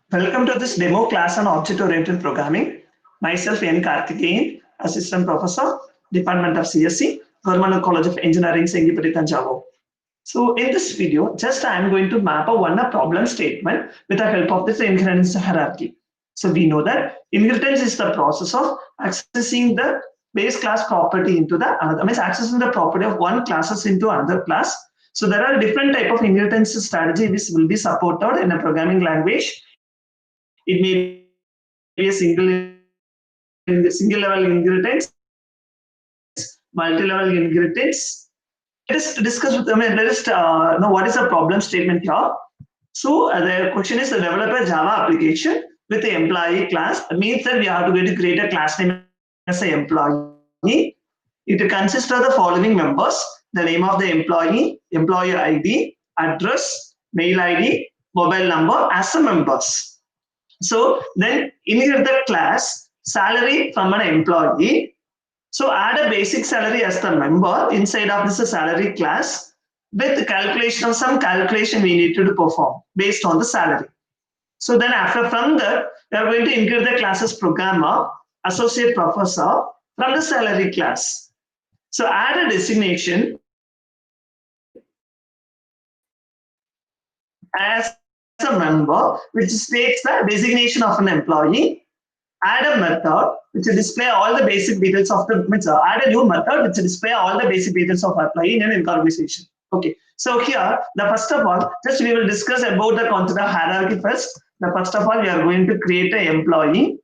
Welcome to this demo class on object-oriented programming. Myself, N. Karthikeyan, Assistant Professor, Department of CSC, Government College of Engineering, Sengipati, Tanjavur. So in this video, just I am going to map a problem statement with the help of this inheritance hierarchy. So we know that inheritance is the process of accessing the base class property into the another, means accessing the property of one classes into another class. So there are different type of inheritance strategy which will be supported in a programming language. It may be a single level inheritance, multi level inheritance. Let us discuss with them. Let us know what is the problem statement here. So the question is, the developer Java application with the employee class. It means that we have to create a class name as an employee. It consists of the following members: the name of the employee, employee ID, address, mail ID, mobile number as the members. So then inherit the class salary from an employee. So add a basic salary as the member inside of this salary class with calculation of some calculation we need to perform based on the salary. So then after from that, we are going to include the classes programmer, associate professor from the salary class. So add a designation as a member which states the designation of an employee. Add a method which will display all the basic details of the add a new method which will display all the basic details of employee in an organization. Okay, so here the first of all, just we will discuss about the concept of hierarchy first. The first of all, we are going to create an employee.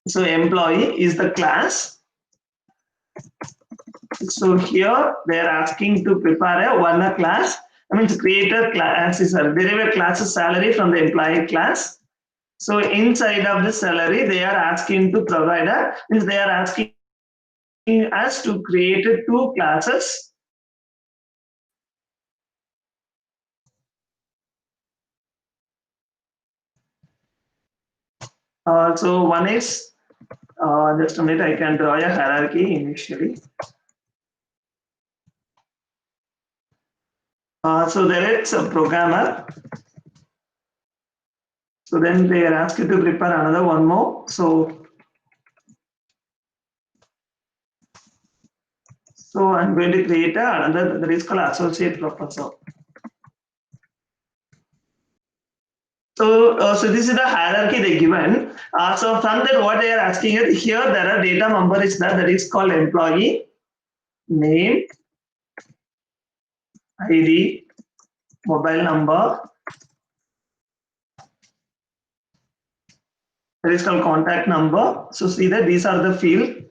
So employee is the class. So here they are asking to prepare a class. I mean to create a class is a derive a class salary from the employee class. So inside of the salary, they are asking to provide a, means they are asking us to create two classes. So one is, just a minute, I can draw a hierarchy initially. So there is a programmer. So then they are asked to prepare another one more. So I'm going to create another that is called associate professor. So this is the hierarchy they given. So from that, what they are asking is here there are data number is that is called employee name, ID, mobile number. That is called contact number. So see that these are the field: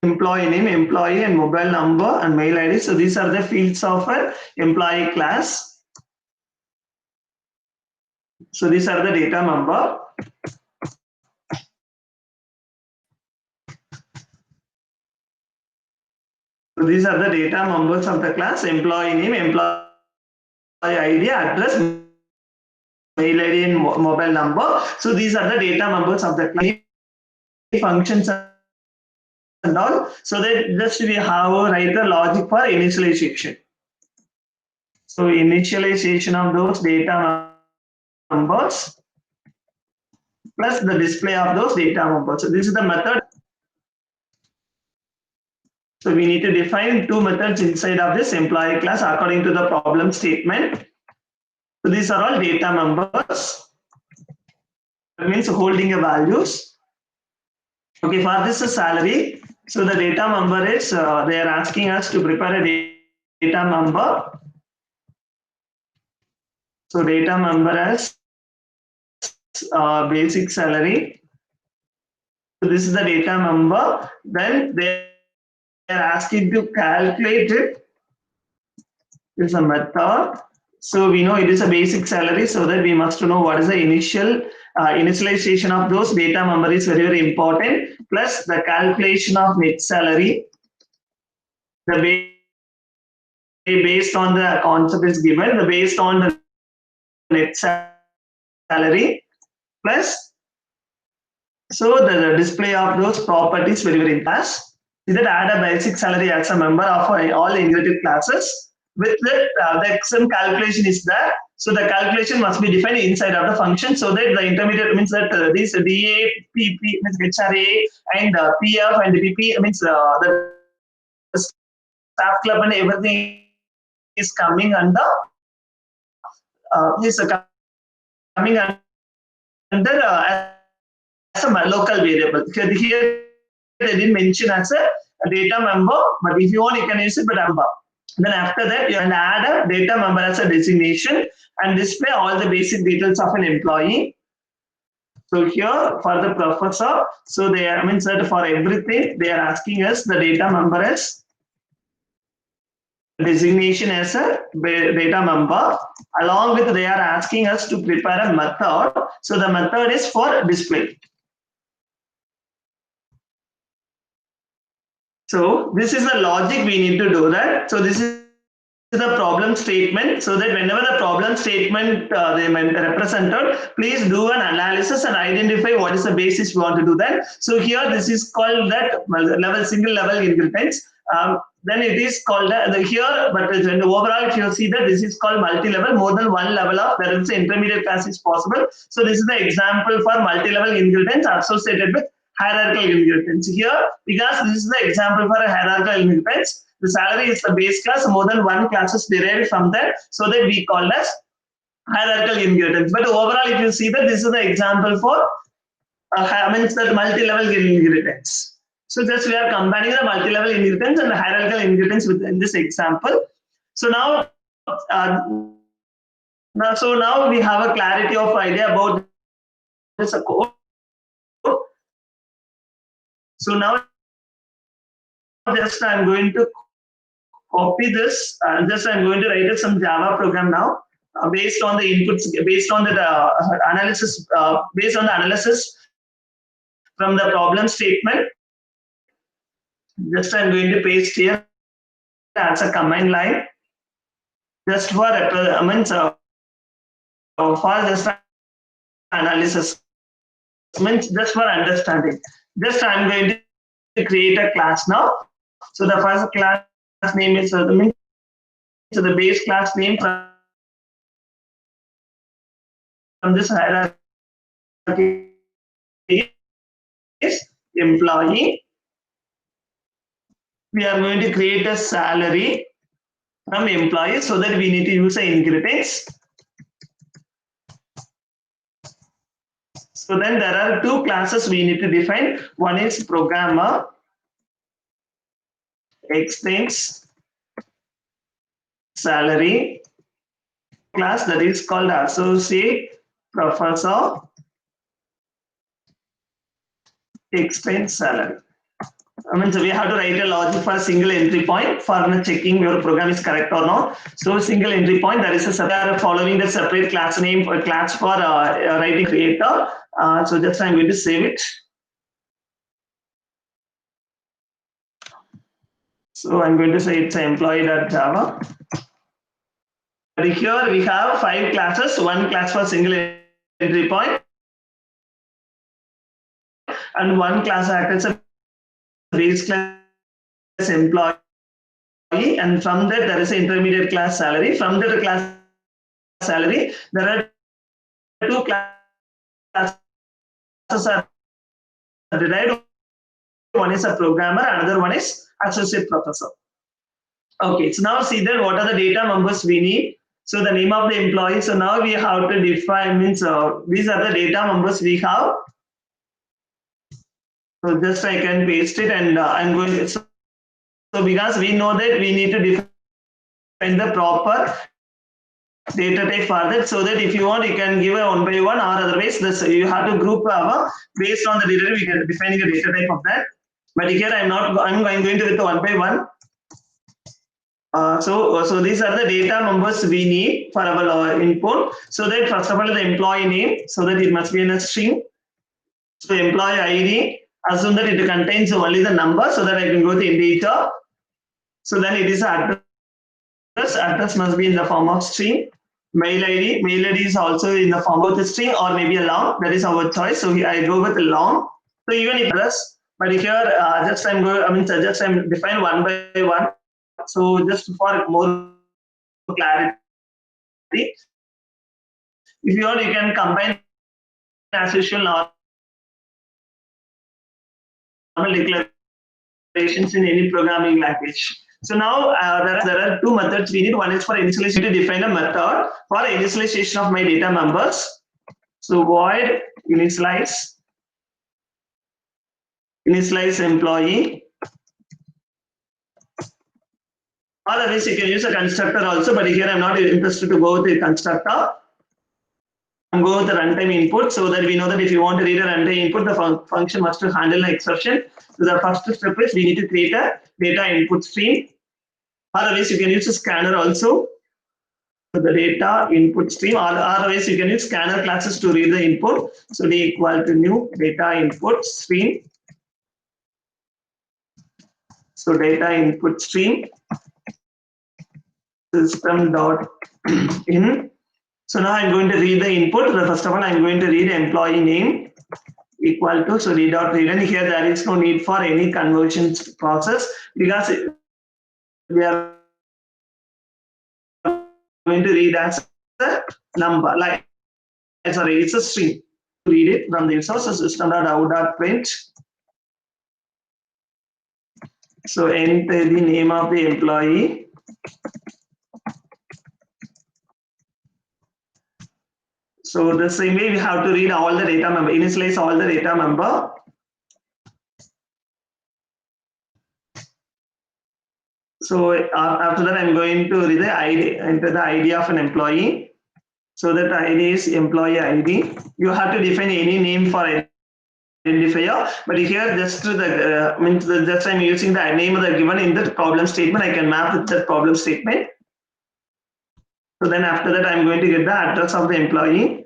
employee name, employee, and mobile number and mail ID. So these are the fields of an employee class. So these are the data number. So these are the data members of the class: employee name, employee ID, address, mail ID, and mobile number. So these are the data members of the class. Functions and all. So that just we have write the logic for initialization. So initialization of those data numbers plus the display of those data numbers. So this is the method. So we need to define two methods inside of this employee class according to the problem statement. So these are all data numbers. That means holding a values. Okay, for this salary. So the data number is they are asking us to prepare a data number. So data number as basic salary. So this is the data number. Then they are asking to calculate it. This is a method. So we know it is a basic salary, so that we must know what is the initialization of those data number is very, very important. Plus the calculation of net salary. The based on the concept is given. The based on the net salary plus so the display of those properties very, very important. See that add a basic salary as a member of all inherited classes. With that, the some calculation is there. So the calculation must be defined inside of the function, so that the intermediate means that these DA, PP means HRA and PF and PP means the staff club and everything is coming under is coming under as a local variable. Here they didn't mention as a data member, but if you want, you can use it, but member. Then after that, you can add a data member as a designation and display all the basic details of an employee. So here for the professor, so they are, I mean, that for everything, they are asking us the data member as designation as a data member. Along with they are asking us to prepare a method. So the method is for display. So this is the logic we need to do that. So this is the problem statement, so that whenever the problem statement they represented, please do an analysis and identify what is the basis we want to do that. So here this is called that level single level inheritance. Then it is called here, but overall if you see that this is called multi-level, more than one level of where the intermediate class is possible. So this is the example for multi-level inheritance associated with hierarchical inheritance. Here, because this is the example for a hierarchical inheritance, the salary is the base class, more than one class is derived from that, so that we call as hierarchical inheritance. But overall, if you see that this is the example for means that multi-level inheritance. So just we are combining the multi-level inheritance and the hierarchical inheritance within this example. So now, now we have a clarity of idea about this code. So now just I'm going to copy this. Just I'm going to write some Java program now based on the inputs, based on the analysis, based on the analysis from the problem statement. Just I'm going to paste here as a command line. Just for for just analysis, means just for understanding. Just I'm going to create a class now. So the first class name is so the base class name from this hierarchy is employee. We are going to create a salary from employee, so that we need to use an inheritance. So then there are two classes we need to define. One is programmer extends salary class, that is called associate professor extends salary. I mean, so we have to write a logic for a single entry point for checking your program is correct or not. So single entry point, there is a following the separate class name for class for writing creator. So just I'm going to save it. So I'm going to say it's employee.java. But here we have 5 classes, one class for single entry point and one class acts as a base class employee, and from that there is an intermediate class salary. From that class salary, there are 2 classes are derived. One is a programmer, another one is associate professor. Okay, so now see that what are the data members we need. So the name of the employee. So now we have to define, means these are the data members we have. So just I can paste it, and I'm going to, so because we know that we need to define the proper data type for that, so that if you want, you can give a one by one, or otherwise this you have to group based on the data we can defining a data type of that. But here I'm going to with one by one. So these are the data members we need for our input. So that first of all the employee name, so that it must be in a string. So employee ID, assume that it contains only the number, so that I can go to integer. So then it is address. Address must be in the form of string. Mail ID. Mail ID is also in the form of the string or maybe a long. That is our choice. So I go with a long. So even if address, but here just I'm going. I mean, just I'm define one by one. So just for more clarity, If you want, you can combine as usual normal declarations in any programming language. So now there are two methods we need. One is for initialization to define a method for initialization of my data members. So void initialize employee. Otherwise, you can use a constructor also, but here I'm not interested to go with the constructor. I'm going with the runtime input so that we know that if you want to read a runtime input, the function must handle an exception. So the first step is we need to create a data input stream. Otherwise, you can use a scanner also. So the data input stream, or otherwise you can use scanner classes to read the input. So d equal to new data input stream. So data input stream system dot in. So now I'm going to read the input. First of all, I'm going to read employee name equal to, so read dot read, and here there is no need for any conversion process because we are going to read as a number, like sorry, it's a string. Read it from the resource system.out.print. So enter the name of the employee. So the same way we have to read all the data member, initialize all the data member. So after that, I'm going to read the ID, enter the ID of an employee. So that ID is employee ID. You have to define any name for identifier, but here just the means just I'm using the name of the given in the problem statement. I can map with that problem statement. So then after that, I'm going to get the address of the employee.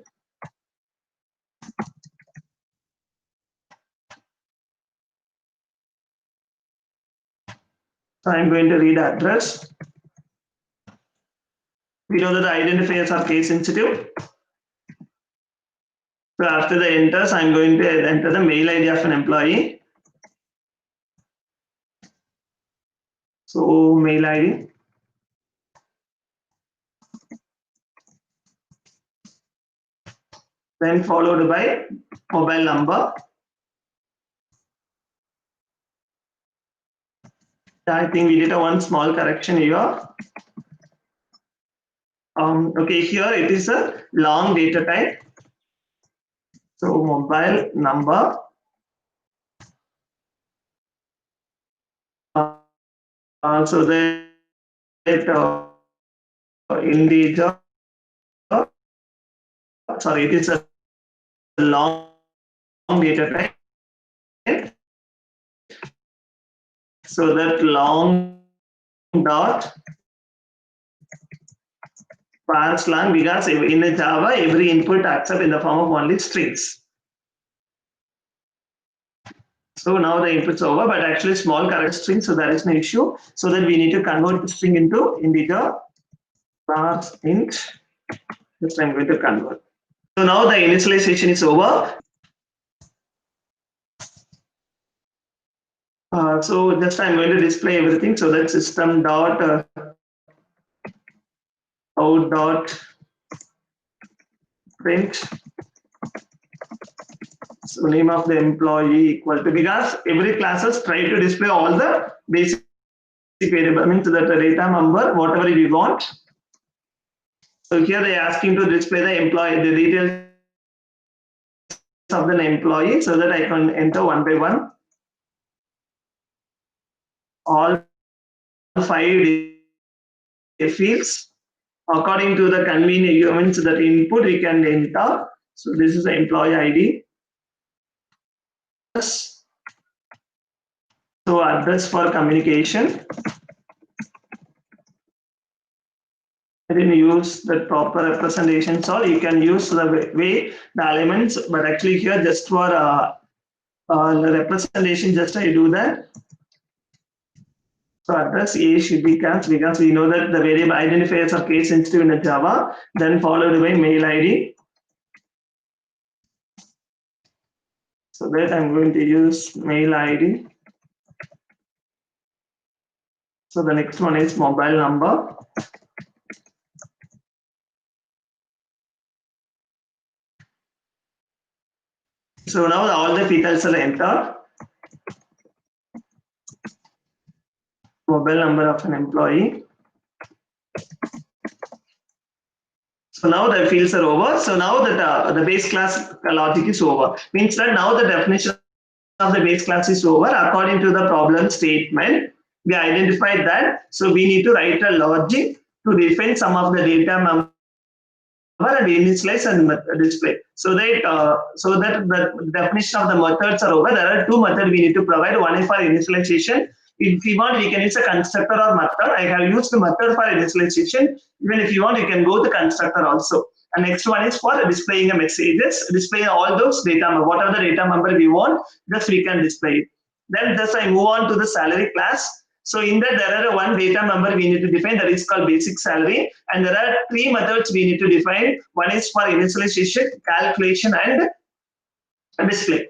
So I'm going to read address. We know that the identifiers are case sensitive. So after the enters, I'm going to enter the mail ID of an employee. So mail ID. Then followed by mobile number. I think we did a one small correction here. Okay, here it is a long data type. So mobile number. So that integer. Sorry, it is a long data type. So that long dot parse long, because in a Java every input accepts in the form of only strings. So now the input's over, but actually small character string, so there is no issue. So that we need to convert the string into integer parse int. Just I'm going to convert. So now the initialization is over. So just I'm going to display everything. So that system dot out dot print. So name of the employee equal to, because every classes try to display all the basic variable, means that the data number, whatever we want. So here they are asking to display the employee, the details of the employee, so that I can enter one by one all 5 fields according to the convenient elements that input we can enter. So this is the employee ID. So address for communication. I didn't use the proper representation, so you can use the way the elements, but actually here just for the representation, just I do that. So address A should be caps because we know that the variable identifiers are case sensitive in the Java, then followed by mail ID. So that I'm going to use mail ID. So the next one is mobile number. So now all the details are entered. Mobile number of an employee. So now the fields are over. So now that the base class logic is over. Means that now the definition of the base class is over. According to the problem statement, we identified that. So we need to write a logic to define some of the data member and initialize and display. So that the definition of the methods are over. There are two methods we need to provide. One is for initialization. If we want, we can use a constructor or method. I have used the method for initialization. Even if you want, you can go to constructor also. And next one is for displaying a messages, displaying all those data, whatever the data member we want, just we can display it. Then just I move on to the salary class. So in that there are one data member we need to define, that is called basic salary, and there are three methods we need to define. One is for initialization, calculation, and display.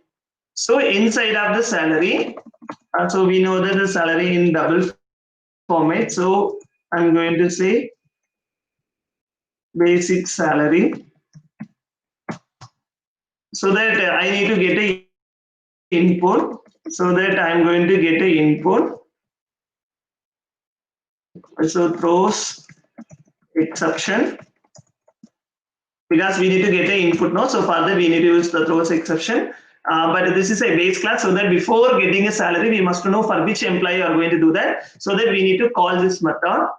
So inside of the salary, so we know that the salary in double format. So I'm going to say basic salary, so that I need to get a input. So that I'm going to get a input. So throws exception, because we need to get an input now. So further we need to use the throws exception. But this is a base class, so that before getting a salary, we must know for which employee are going to do that. So that we need to call this method.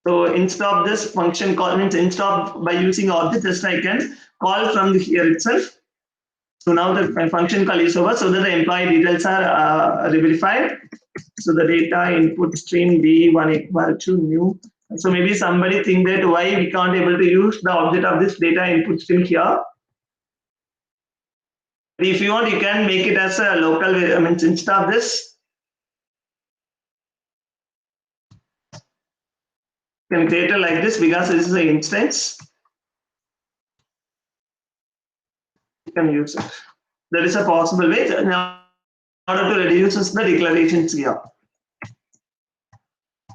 So instead of this function call, means instead of by using object, just I can call from here itself. So now the function call is over, so that the employee details are verified. So the data input stream B1 equal to new. So maybe somebody think that why we can't able to use the object of this data input stream here. If you want, you can make it as a local, I mean, instead of this, you can create it like this, because this is an instance. You can use it. That is a possible way in order to reduce the declarations here.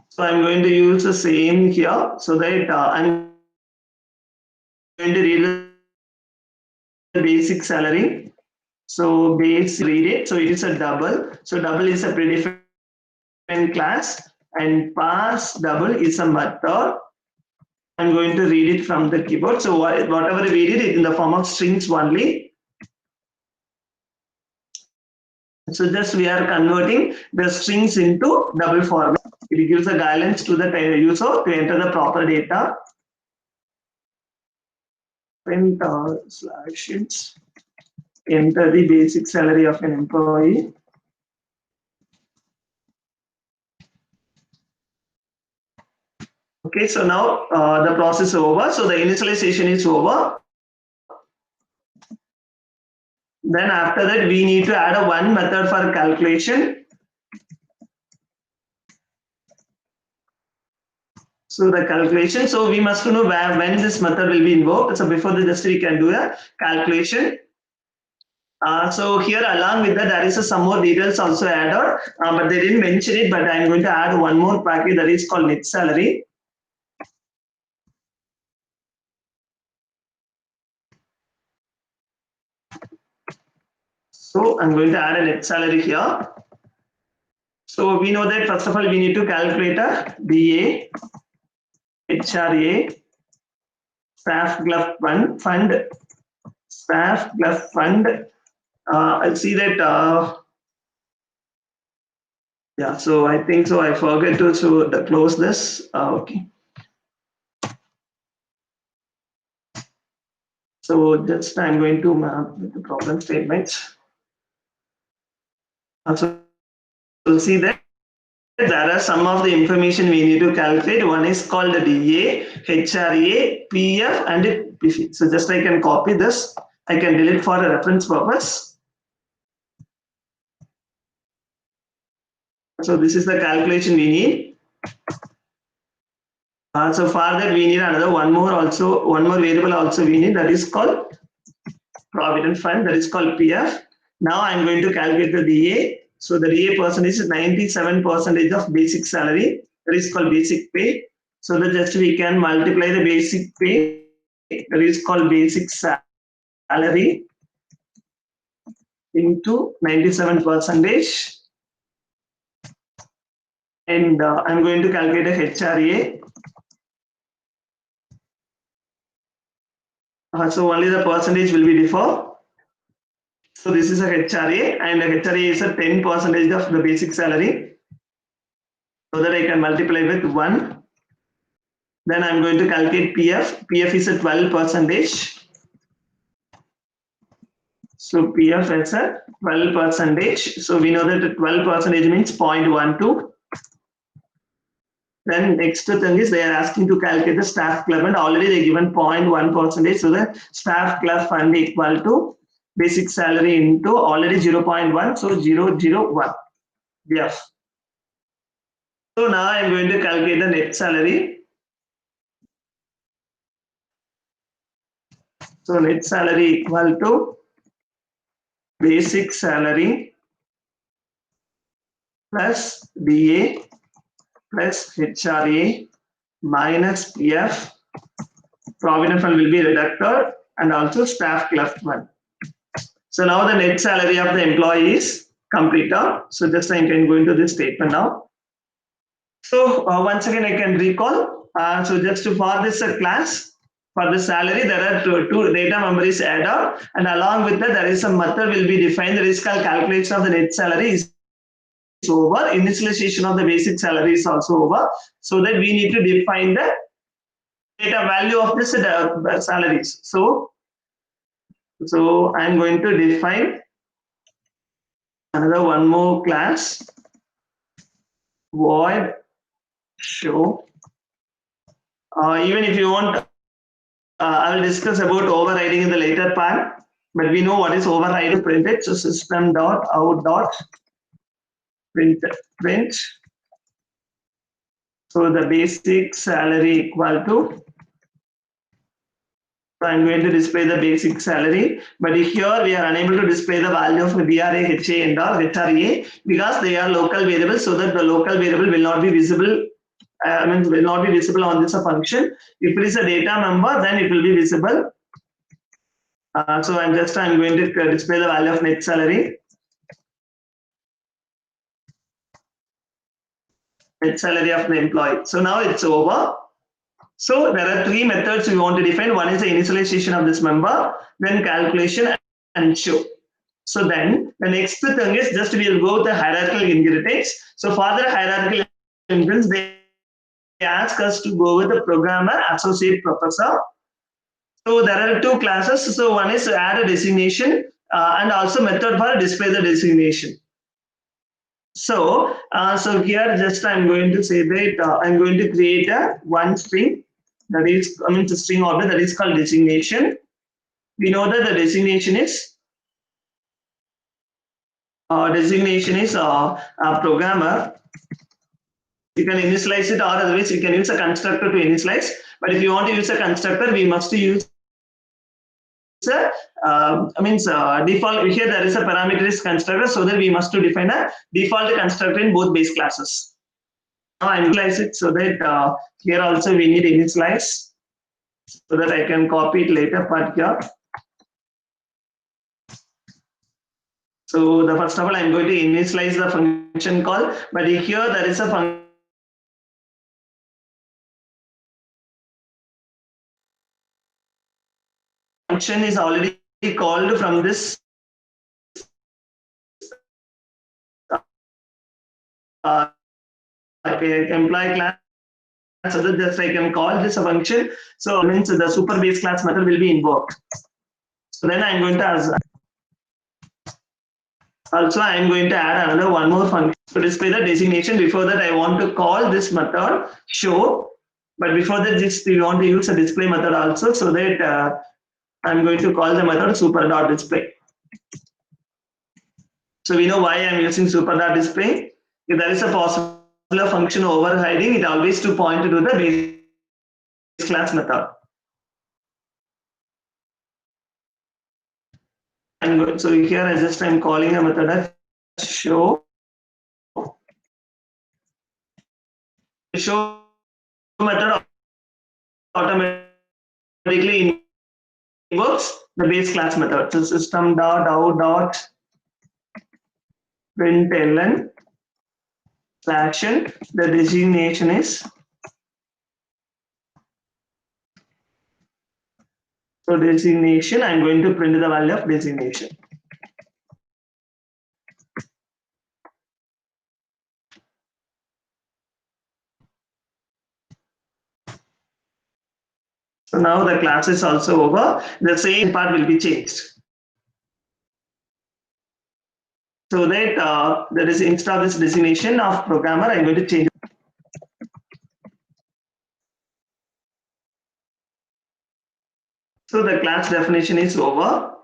So I'm going to use the same here, so that I'm going to read the basic salary. So base read it. So it is a double. So double is a predefined class, and pass double is a method. I'm going to read it from the keyboard. So whatever we read it in the form of strings only. So just we are converting the strings into double format. It gives a guidance to the user to enter the proper data. Print slashes. Enter the basic salary of an employee. Okay, so now the process is over. So the initialization is over. Then after that, we need to add a one method for calculation. So the calculation, so we must know when this method will be invoked. So before the just we can do a calculation. So here along with that, there is some more details also added, but they didn't mention it, but I'm going to add one more package that is called net salary. So I'm going to add a net salary here. So we know that first of all, we need to calculate a DA, HRA, staff glove fund, staff glove fund. I'll see that. Yeah, so I think so. I forgot to close this. Okay. So just I'm going to map the problem statements. Also, you'll see that there are some of the information we need to calculate. One is called the DA, HRA, PF, and PC. So just I can copy this. I can delete for a reference purpose. So this is the calculation we need. So for that we need another one more variable also we need, that is called provident fund, that is called PF. Now I'm going to calculate the DA. So the DA percentage is 97% of basic salary, that is called basic pay. So that just we can multiply the basic pay, that is called basic salary. salary into 97%. And I'm going to calculate a HRA. So only the percentage will be differ. So this is a HRA, and a HRA is a 10% of the basic salary. So that I can multiply with 1. Then I'm going to calculate PF. PF is a 12%. So PF is a 12%. So we know that 12% means 0.12. Then next thing is they are asking to calculate the staff club fund. Already they given 0.1%. So the staff club fund equal to basic salary into already 0.1. So 001 BF. So now I'm going to calculate the net salary. So net salary equal to basic salary plus DA plus HRA minus PF. Provident fund will be deducted and also staff club fund. So now the net salary of the employee is completed. So just I can go into this statement now. So once again I can recall. So just for this class, for the salary, there are two data memories added, and along with that, there is a method will be defined. The risk calculation of the net salary is over. Initialization of the basic salary is also over. So that we need to define the data value of this salaries. So I'm going to define another one more class. Void show. Even if you want. I will discuss about overriding in the later part, but we know what is overriding printed. So system.out.print. So the basic salary equal to. So I'm going to display the basic salary, but here we are unable to display the value of DRA, HA, and HRA because they are local variables, so that the local variable will not be visible. Will not be visible on this function. If it is a data member, then it will be visible. So I'm going to display the value of net salary. Net salary of the employee. So now it's over. So there are three methods we want to define. One is the initialization of this member, then calculation and show. So then the next thing is just we will go with the hierarchical inheritance. So for the hierarchical inheritance, they ask us to go with the programmer, associate professor. So there are two classes. So one is add a designation and also method for display the designation. So here just I'm going to say that I'm going to create a one string that is the string object that is called designation. We know that the designation is a programmer. You can initialize it, or otherwise you can use a constructor to initialize. But if you want to use a constructor, we must use default. Here there is a parameterized constructor, so that we must to define a default constructor in both base classes. Now I initialize it so that here also we need initialize, so that I can copy it later part here. So the first of all, I'm going to initialize the function call, but here there is a function is already called from this employee class, so that just I can call this a function. So means the super base class method will be invoked. So then I'm going to also I'm going to add another one more function to display the designation. Before that, I want to call this method show, but before that, we want to use a display method also, so that I'm going to call the method super.display. So we know why I'm using super.display. If there is a possible function overriding, it always to point to the base class method. So here I'm calling a method as show. Show method automatically invokes the base class method. So system.out.println action. The designation is, so designation, I'm going to print the value of designation. So now the class is also over. The same part will be changed. So that there is, instead of this designation of programmer, I'm going to change. So the class definition is over.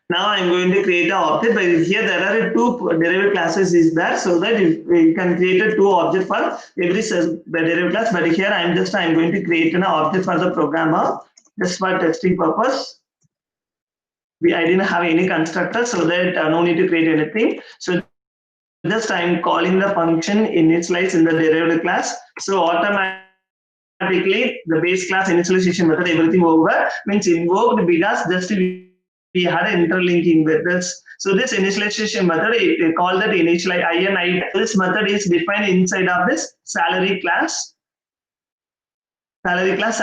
Now I'm going to create an object, but here there are two derived classes is there, so that we can create a two object for every derived class. But here I'm going to create an object for the programmer just for testing purpose. I didn't have any constructor, so that no need to create anything. So just I'm calling the function initialize in the derived class. So automatically the base class initialization method, everything over means invoked, because just we had an interlinking with this. So this initialization method, we call that initialize ini. This method is defined inside of this salary class. Salary class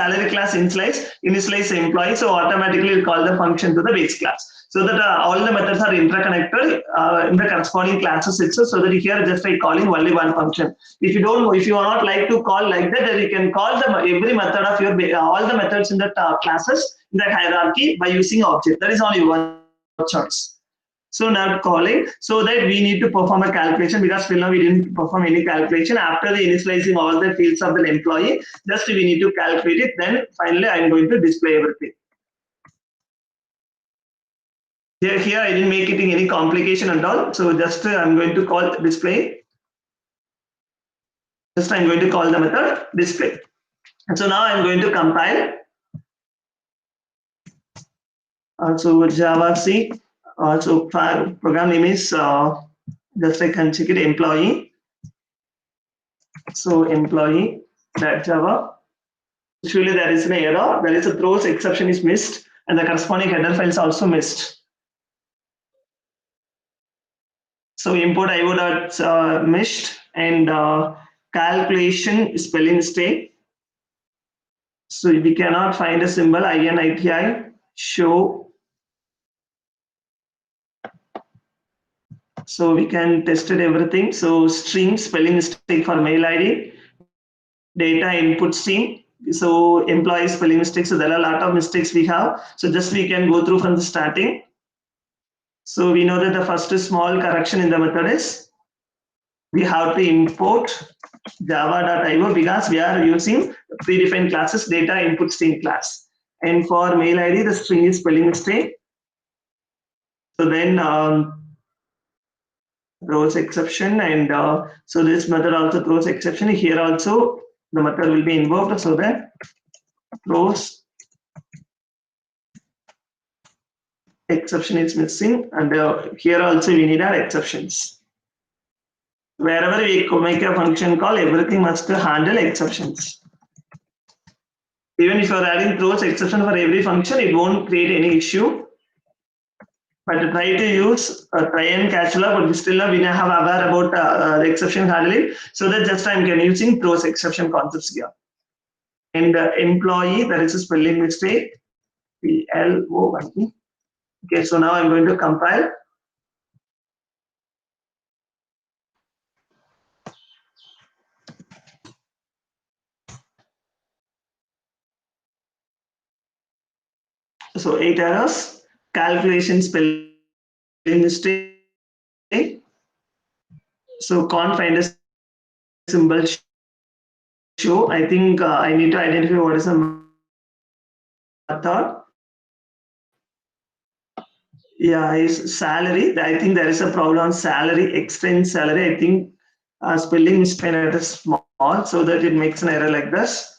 initialize employee. So automatically we call the function to the base class. So that all the methods are interconnected in the corresponding classes itself. So that here just by calling only one function. If you are not like to call like that, then you can call every method of your all the methods in the classes in the hierarchy by using object. That is all your choice. So now calling, so that we need to perform a calculation, because till now we didn't perform any calculation. After the initializing all the fields of the employee, just we need to calculate it. Then finally I'm going to display everything. Here I didn't make it in any complication at all. So just I'm going to call display. Just I'm going to call the method display. And so now I'm going to compile. Also Java C. Also program name is just I can check it, employee. So employee .java. Usually there is an error. There is a throws exception is missed, and the corresponding header file is also missed. So import io missed, and calculation spelling mistake. So we cannot find a symbol initi show. So we can test it everything. So string spelling mistake for mail ID, data input stream. So employee spelling mistake. So there are a lot of mistakes we have. So just we can go through from the starting. So we know that the first small correction in the method is we have to import java.io, because we are using predefined classes data input stream class. And for mail ID, the string is spelling mistake. So then throws exception, and so this method also throws exception. Here also the method will be invoked, so that throws exception is missing, and here also we need our exceptions. Wherever we make a function call, everything must handle exceptions. Even if you are adding throws exception for every function, it won't create any issue. But try to use try and catch log, but still we have aware about the exception handling. So that just I'm using throws exception concepts here. And employee, there is a spelling mistake. PLO1. Okay, so now I'm going to compile. So 8 errors. Calculation spelling mistake. So can't find a symbol show. I think I need to identify what is the method. Yeah, is salary. I think there is a problem on salary, extend salary. I think spelling mistake is small, so that it makes an error like this.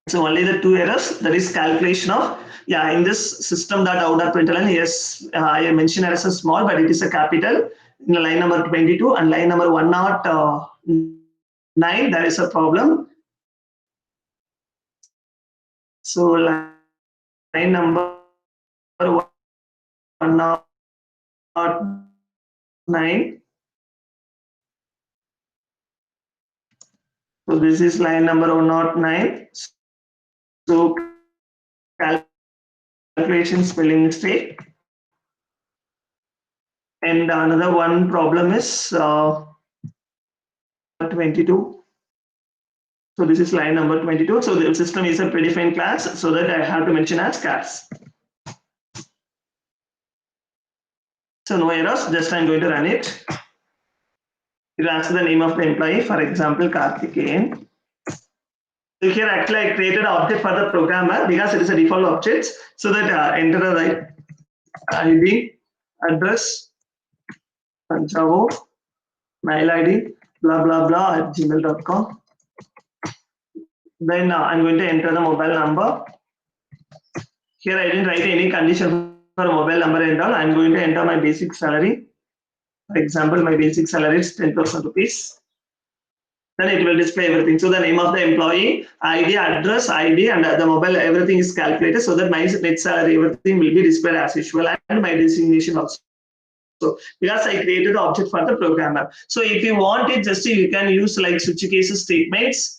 So only the two errors, that is calculation of, in this system.out.println, yes, I mentioned as a small, but it is a capital in line number 22, and line number 109, there is a problem. So line number 109. So this is line number 109. So calculation spelling mistake. And another one problem is 22. So this is line number 22. So the system is a predefined class, so that I have to mention as class. So no errors, just I'm going to run it. It asks the name of the employee, for example, Karthikeyan. So here actually I created an object for the programmer because it is a default object, so that enter the right ID, address, Java, mail ID, blah blah blah at gmail.com. Then I'm going to enter the mobile number. Here I didn't write any condition for mobile number and all. I'm going to enter my basic salary. For example, my basic salary is 10,000 rupees. Then it will display everything. So the name of the employee, ID, address, ID, and the mobile, everything is calculated so that my net salary, everything will be displayed as usual, and my designation also. So because I created the object for the programmer. So if you want it, just you can use like switch case statements,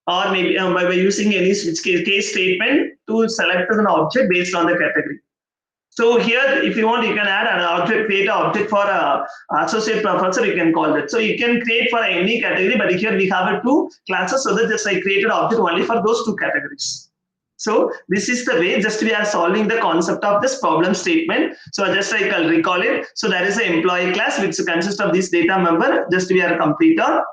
or maybe by using any switch case statement to select an object based on the category. So here, if you want, you can add an object, create an object for a associate professor, you can call that. So you can create for any category, but here we have two classes, so that just I created an object only for those two categories. So this is the way just we are solving the concept of this problem statement. So just I can recall it. So there is an employee class which consists of this data member, just we are a completer.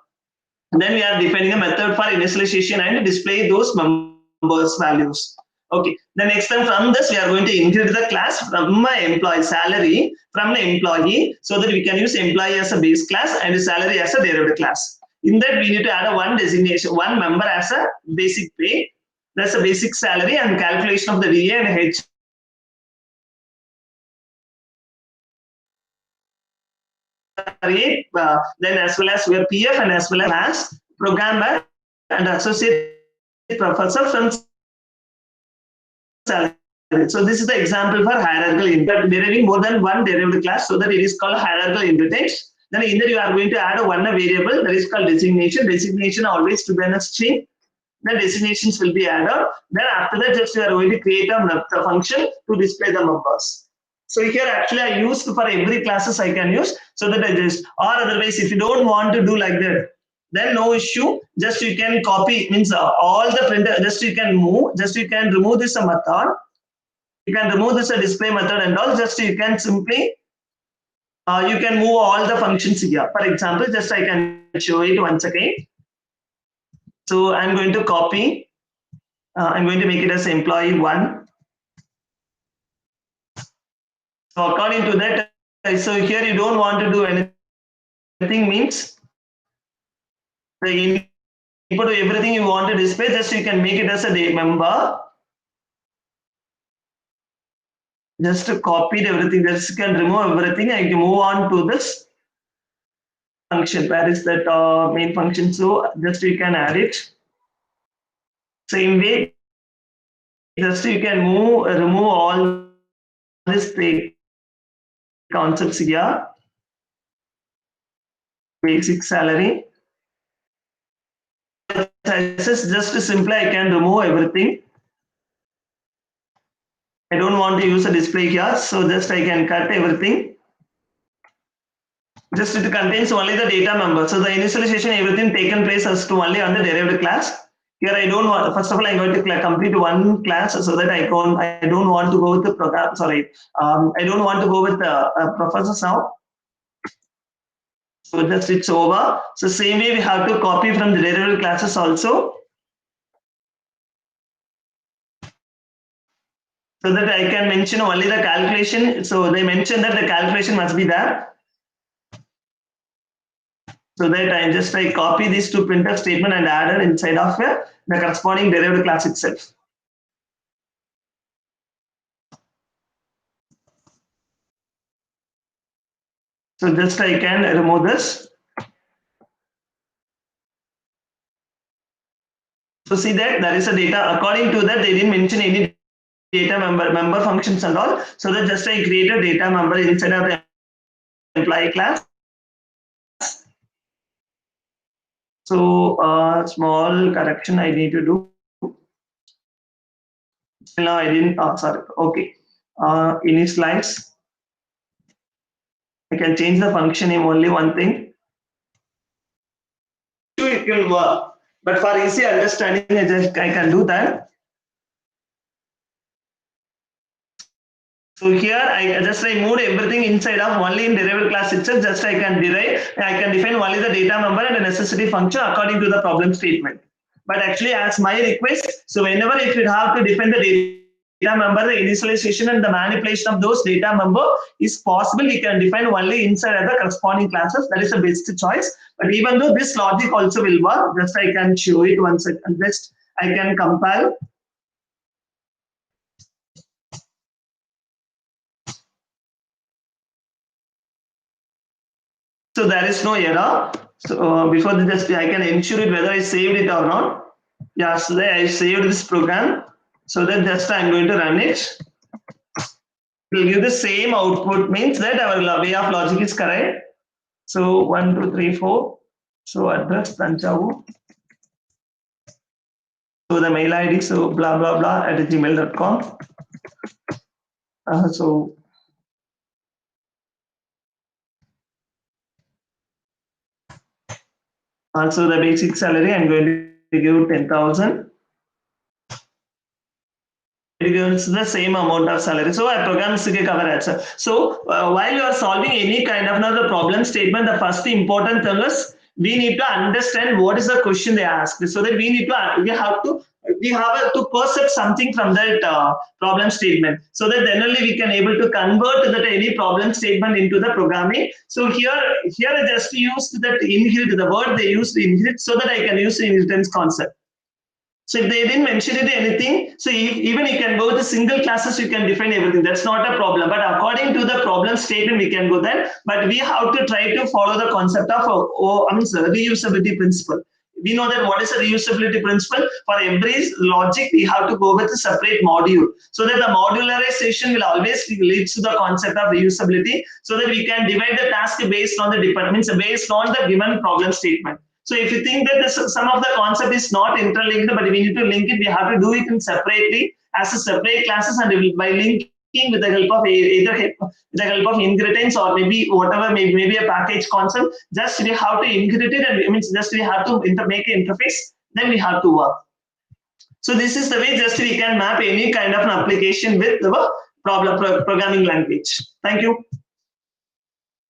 And then we are defining a method for initialization and display those members values. Okay, the next time from this we are going to include the class from my employee salary from the employee, so that we can use employee as a base class and salary as a derived class. In that we need to add a one designation, one member as a basic pay. That's a basic salary and calculation of the DA and H. Then as well as your PF and as well as programmer and associate professor from salary. So this is the example for hierarchical inheritance, deriving more than one derived class, so that it is called hierarchical inheritance. Then in there you are going to add a one variable that is called designation. Designation always to be a string. The designations will be added. Then after that, just you are going to create a function to display the members. So here actually I used for every classes I can use, so that I just, or otherwise if you don't want to do like that, then no issue. Just you can copy, means all the printer, just you can move, just you can remove this method. You can remove this display method and all, just you can simply, you can move all the functions here. For example, just I can show it once again. So I'm going to copy, I'm going to make it as employee one. So according to that, so here you don't want to do anything, means the input to everything you want to display, just you can make it as a day member. Just to copy everything, just you can remove everything and you move on to this function. Where is that main function? So just you can add it. Same way, just you can remove all this concepts here. Basic salary. Just simply I can remove everything. I don't want to use a display here, so just I can cut everything. Just it contains only the data member. So the initialization, everything taken place as to only on the derived class. Here I don't want, first of all, I'm going to complete one class so that I don't want to go with the program, sorry, I don't want to go with the professors now. So just it's over. So same way we have to copy from the derived classes also. So that I can mention only the calculation. So they mentioned that the calculation must be there. So that I copy these two printf statement and add it inside of the corresponding derived class itself. So just I can remove this. So see that there is a data. According to that, they didn't mention any data member functions and all. So that just I create a data member inside of the employee class. So small correction I need to do. No, I didn't. Sorry. Okay. Any slides? I can change the function name, only one thing. It will work. But for easy understanding, I can do that. So here I moved everything inside of only in derived class itself. Just I can define only the data member and the necessity function according to the problem statement. But actually, as my request, so whenever if you have to define the data member, the initialization and the manipulation of those data member is possible, we can define only inside of the corresponding classes. That is the best choice. But even though this logic also will work, just I can show it once and just I can compile. So there is no error. So before this, I can ensure it whether I saved it or not. Yeah, so I saved this program. So that just I'm going to run it. It will give the same output, means that our way of logic is correct. So 1, 2, 3, 4. So address Tanjavur. So the mail ID, so blah blah blah at gmail.com. So also the basic salary, I'm going to give 10,000. It gives the same amount of salary. So our program is cover. So while you are solving any kind of another problem statement, the first important thing is we need to understand what is the question they ask. So that we have to perceive something from that problem statement. So that then only we can able to convert that any problem statement into the programming. So here I just used that inherit, the word they used inherit, so that I can use the inheritance concept. So if they didn't mention it anything, so even you can go with single classes, you can define everything. That's not a problem. But according to the problem statement, we can go there. But we have to try to follow the concept of reusability principle. We know that what is the reusability principle? For every logic, we have to go with a separate module. So that the modularization will always lead to the concept of reusability. So that we can divide the task based on the departments, based on the given problem statement. So if you think that some of the concept is not interlinked, but we need to link it, we have to do it in separately as a separate classes, and by linking with the help of either the help of inheritance or maybe whatever, maybe a package concept. Just we have to integrate it, and it means just we have to make an interface. Then we have to work. So this is the way just we can map any kind of an application with the programming language. Thank you.